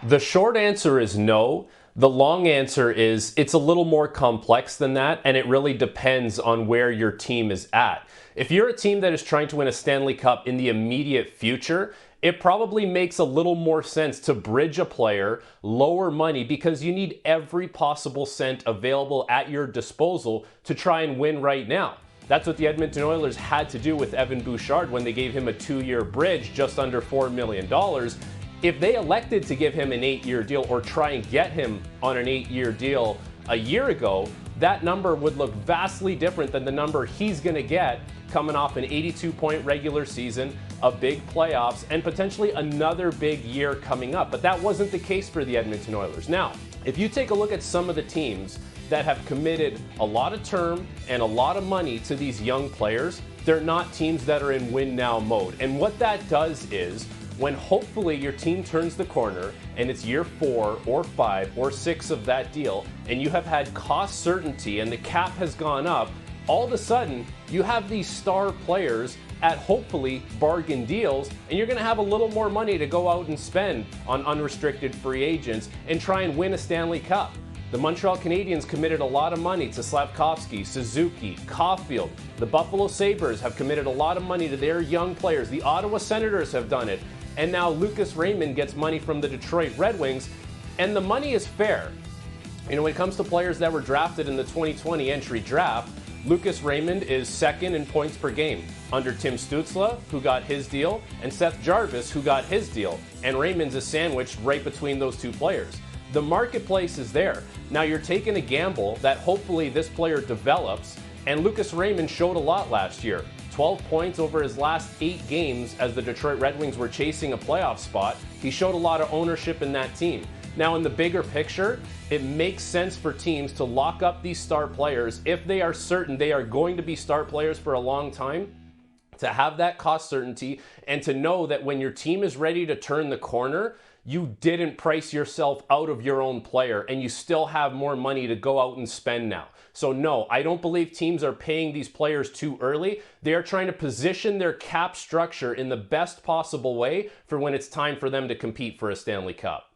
The short answer is no. The long answer is it's a little more complex than that, and it really depends on where your team is at. If you're a team that is trying to win a Stanley Cup in the immediate future, it probably makes a little more sense to bridge a player, lower money, because you need every possible cent available at your disposal to try and win right now. That's what the Edmonton Oilers had to do with Evan Bouchard when they gave him a 2-year bridge just under $4 million. If they elected to give him an 8-year deal or try and get him on an 8-year deal a year ago, that number would look vastly different than the number he's going to get coming off an 82-point regular season, a big playoffs, and potentially another big year coming up. But that wasn't the case for the Edmonton Oilers. Now, if you take a look at some of the teams that have committed a lot of term and a lot of money to these young players, they're not teams that are in win-now mode. And what that does is, when hopefully your team turns the corner and it's year 4 or 5 or 6 of that deal, and you have had cost certainty and the cap has gone up, all of a sudden you have these star players at hopefully bargain deals, and you're going to have a little more money to go out and spend on unrestricted free agents and try and win a Stanley Cup. The Montreal Canadiens committed a lot of money to Slavkovsky, Suzuki, Caulfield. The Buffalo Sabres have committed a lot of money to their young players. The Ottawa Senators have done it. And now Lucas Raymond gets money from the Detroit Red Wings, and the money is fair. You know, when it comes to players that were drafted in the 2020 entry draft, Lucas Raymond is second in points per game, under Tim Stützle, who got his deal, and Seth Jarvis, who got his deal. And Raymond's is sandwiched right between those two players. The marketplace is there. Now you're taking a gamble that hopefully this player develops, and Lucas Raymond showed a lot last year. 12 points over his last 8 games as the Detroit Red Wings were chasing a playoff spot. He showed a lot of ownership in that team. Now in the bigger picture, it makes sense for teams to lock up these star players if they are certain they are going to be star players for a long time, to have that cost certainty and to know that when your team is ready to turn the corner, you didn't price yourself out of your own player and you still have more money to go out and spend now. So no, I don't believe teams are paying these players too early. They are trying to position their cap structure in the best possible way for when it's time for them to compete for a Stanley Cup.